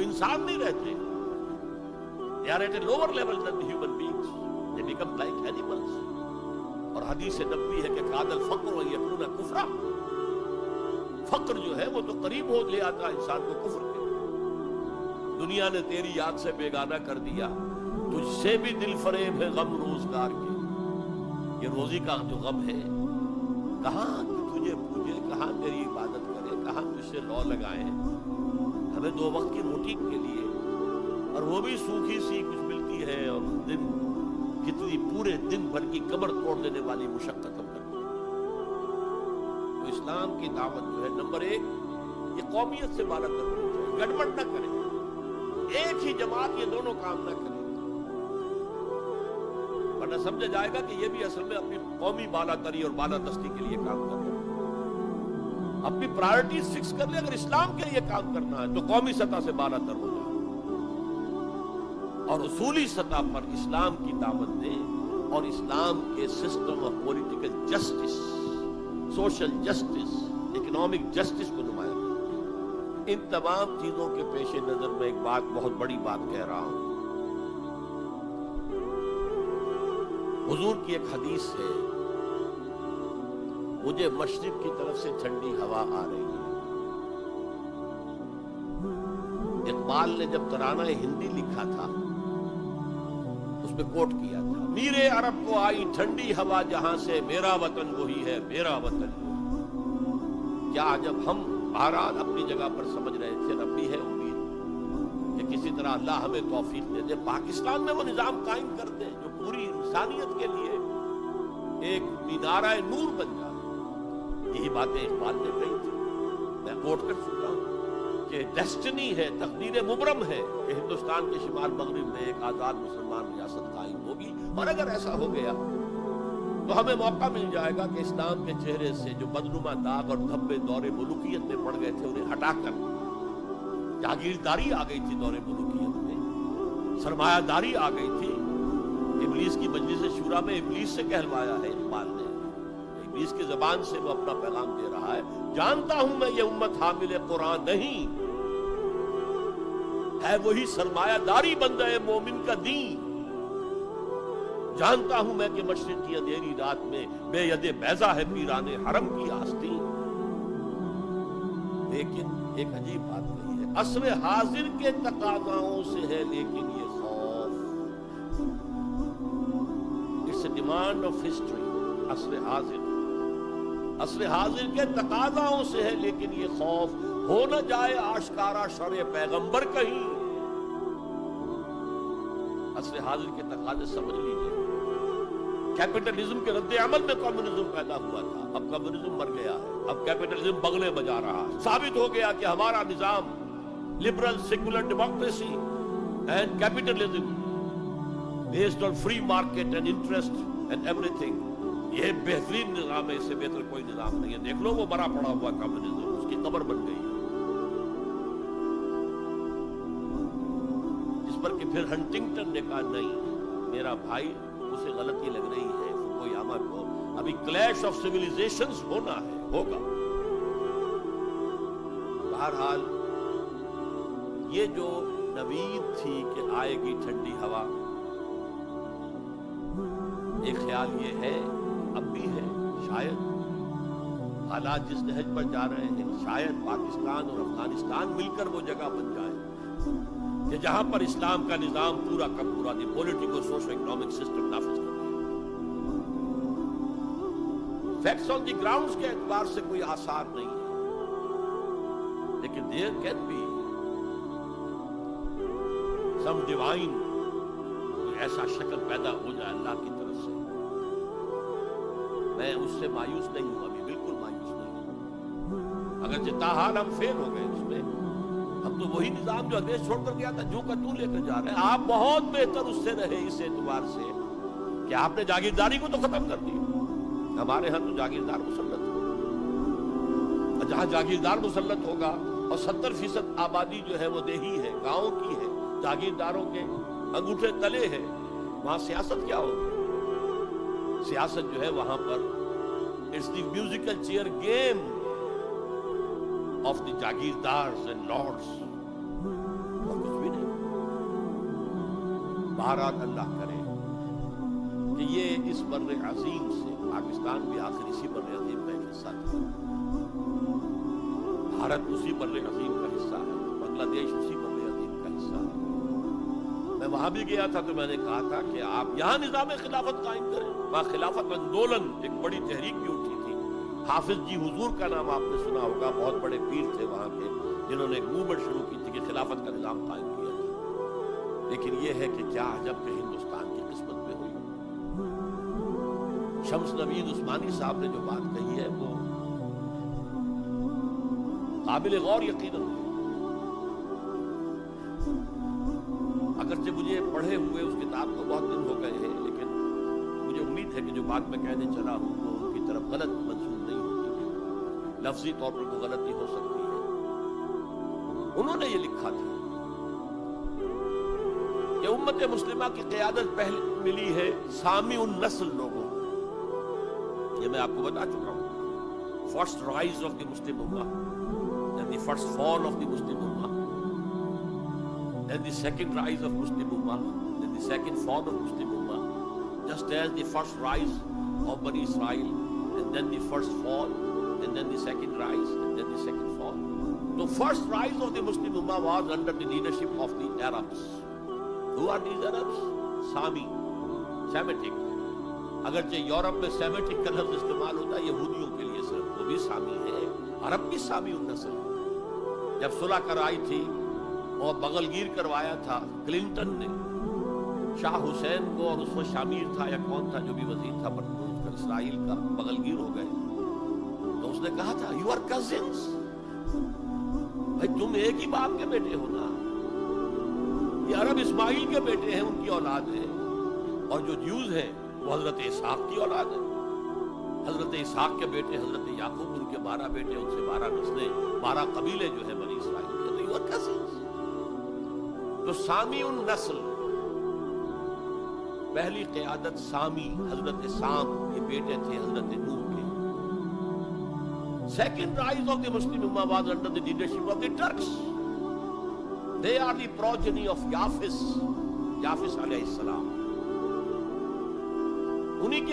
इंसान नहीं रहते, they are at a lower level than the human beings, they become like animals. और हदीस नबवी है कि कादल फक्र व यकून कुफ्रा, फक्र जो है वो तो करीब हो ले आता इंसान को कुफ्र के। दुनिया ने तेरी याद से बेगाना कर दिया, तुझसे भी दिल फरेब है गम रोजगार के। ये रोजी का जो गम है, कहाँ तुझे पूजे, कहाँ तेरी इबादत करे, कहाँ तुझसे लौ लगाए। हमें 2 वक्त की रोटी के लिए, और वो भी सूखी सी कुछ मिलती है, और दिन कितनी पूरे दिन भर की कमर तोड़ देने वाली मुशक्कत हम करते हैं। तो इस्लाम की दावत जो है, नंबर 1 ये कौमियत से बाला कर होनी चाहिए, गड़बड़ न करें, एक ही जमात ये दोनों काम न करें, वरना समझा जाएगा कि ये भी असल में अपनी कौमी बालातरी और बालादस्ती के लिए काम कर रहे हैं। अपनी प्रायोरिटीज फिक्स कर ले, अगर इस्लाम के लिए काम करना है तो कौमी सतह से बालातर हो जाए, और उसूली सतह पर इस्लाम की दावत दें और इस्लाम के system of political justice, social justice, economic justice को नुमाया करें। इन तमाम चीजों के पेश नजर में एक बात, बहुत बड़ी बात कह रहा हूं। हुजूर की एक हदीस है, मुझे मशरिक की तरफ से ठंडी हवा आ रही है। इकबाल ने जब तराना हिंदी लिखा था, उसमें कोट किया था, मीरे अरब को आई ठंडी हवा जहां से, मेरा वतन वही है, मेरा वतन। क्या जब हम बहरहाल अपनी जगह पर समझ रहे थे, अब भी है उम्मीद कि किसी तरह अल्लाह हमें तौफीक दे दे, पाकिस्तान में वो निजाम कायम कर दे जो पूरी इंसानियत के लिए एक मीनारा नूर बन जाए। यही बातें इकबाल ने कही थी, मैं कोट कर चुका हूं कि डेस्टिनी है, तकदीर मुबरम है कि हिंदुस्तान के शिमाल मगरिब में एक आजाद मुसलमान रियासत कायम होगी। और अगर ऐसा हो गया तो हमें मौका मिल जाएगा कि इस्लाम के चेहरे से जो बदनुमा दाग और धब्बे दौरे मुल्कियत में पड़ गए थे, उन्हें हटाकर जागीरदारी आ गई थी, दौरे मुल्कियत में सरमायादारी आ गई थी। इब्लीस की मजलिस शूरा में इब्लीस से कहलवाया है इकबाल ने, इब्लीस की जबान से वो अपना पैगाम दे रहा है, जानता हूं मैं ये उम्मत हामिल कुरान नहीं है, वही सरमायादारी बंदा मोमिन का दीन। जानता हूं मैं कि मशरिक की अंधेरी रात में बेयदे बैजा है पीराने हरम की आस्तीन। लेकिन एक अजीब बात कही है, असर हाजिर के तकाज़ाओं से है लेकिन ये खौफ, it's a demand of history. असर हाजिर के तकाज़ाओं से है लेकिन ये खौफ, हो न जाए आशकारा शर पैगंबर कहीं। असर हाजिर के तकाज़े समझ लीजिए, कैपिटलिज्म के रद्दे अमल में कम्युनिज्म पैदा हुआ था, अब कम्युनिज्म मर गया है, अब कैपिटलिज्म बगले बजा रहा है। साबित हो गया कि हमारा निजाम liberal secular democracy and capitalism based on free market and interest and everything, ये बेहतरीन निजाम है, इससे बेहतर कोई निजाम नहीं है। देख लो वो मरा पड़ा हुआ कम्युनिज्म, उसकी कब्र बन गई जिस पर कि फिर हंटिंगटन ने कहा नहीं मेरा भाई, उसे गलती लग रही है फुकुयामा को, अभी क्लैश ऑफ सिविलाइजेशंस होना है, होगा। बहरहाल ये जो नवीद थी कि आएगी ठंडी हवा, एक ख्याल ये है, अब भी है, शायद हालात जिस नहज पर जा रहे हैं, शायद पाकिस्तान और अफगानिस्तान मिलकर वो जगह बन जाए कि जहां पर इस्लाम का निजाम पूरा का पूरा the political socio economic system नाफिज कर दिया। फैक्ट्स ऑन द ग्राउंड्स के एतबार से कोई आसार नहीं है, लेकिन there can be some divine, ऐसा शक्ल पैदा हो जाए अल्लाह की तरफ से। मैं उससे मायूस नहीं हूं, अभी बिल्कुल मायूस नहीं हूं, अगर जितना हाल हम फेल हो गए उसमें, हम तो वही निजाम जो देश छोड़कर गया था जो का तू लेकर जा रहे हैं। आप बहुत बेहतर उससे रहे इस एतबार से कि आपने जागीरदारी को तो खत्म कर दिया। हमारे यहां तो जागीरदार मुसल्लत है, जहां जागीरदार मुसल्लत होगा और 70% आबादी जो है वो देही है, गांव की है, जागीरदारों के अंगूठे तले है, वहां सियासत क्या होगी? सियासत जो है वहां पर it's the musical chair game of the jagirdars and lords. بہرحال اللہ کرے کہ یہ اس بر عظیم سے، پاکستان بھی آخر اسی بر عظیم کا ایک حصہ تھا، بھارت اسی بر عظیم کا حصہ ہے، بنگلہ دیش اسی بر عظیم کا حصہ ہے۔ میں وہاں بھی گیا تھا تو میں نے کہا تھا کہ آپ یہاں نظام خلافت قائم کریں۔ وہاں خلافت آندولن ایک بڑی تحریک بھی اٹھی تھی۔ حافظ جی حضور کا نام آپ نے سنا ہوگا، بہت بڑے پیر تھے وہاں کے، جنہوں نے ایک موومنٹ شروع کی تھی کہ خلافت کا نظام قائم کیا تھا۔ لیکن یہ ہے کہ کیا عجب کہ ہندوستان کی قسمت میں ہوئی۔ شمس نوید عثمانی صاحب نے جو بات کہی ہے وہ قابل غور یقیناً ہے۔ اگرچہ مجھے پڑھے ہوئے اس کتاب کو بہت دن ہو گئے ہیں، لیکن مجھے امید ہے کہ جو بات میں کہنے چلا ہوں وہ ان کی طرف غلط منسوب نہیں ہوتی، لفظی طور پر کوئی غلطی ہو سکتی ہے۔ انہوں نے یہ لکھا تھا کہ امت مسلمہ کی قیادت پہلے ملی ہے سامی النسل لوگوں کو۔ یہ میں آپ کو بتا چکا ہوں۔ فرسٹ رائز آف دی مسلم امہ، then the first fall of the Muslim Ummah, then the second rise of Muslim Ummah, then the second fall of Muslim Ummah, just as the first rise of Bani Israel, and then the first fall, and then the second rise, and then the second fall. The first rise of the Muslim Ummah was under the leadership of the Arabs. Who are these Arabs? Sami, Semitic. اگرچہ Europe میں Semitic کا لفظ استعمال ہوتا ہے یہودیوں کے لیے صرف، وہ بھی سامی ہے، عرب بھی سامی النسل۔ جب صلح کرائی تھی اور بغل گیر کروایا تھا کلنٹن نے شاہ حسین کو، اور اس وقت شامیر تھا یا کون تھا جو بھی وزیر تھا اسرائیل کا، بغل گیر ہو گئے، تو اس نے کہا تھا یو آر کزنس، بھائی تم ایک ہی باپ کے بیٹے ہو نا، یہ عرب اسماعیل کے بیٹے ہیں، ان کی اولاد ہے، اور جو جیوز ہیں وہ حضرت اسحاق کی اولاد ہے۔ حضرت اسحاق کے بیٹے حضرت یعقوب، ان کے 12 بیٹے، ان سے 12 نسلیں، 12 قبیلے جو ہیں بنی اسرائیل کے، تو یو آر کزنس۔ تو سامی النسل، پہلی قیادت سامی، حضرت سام کے بیٹے تھے حضرت نوح کے۔ Second rise of the Muslim Ummah was under the leadership of the Turks. They are the progeny of Yafis علیہ السلام۔ انہی کے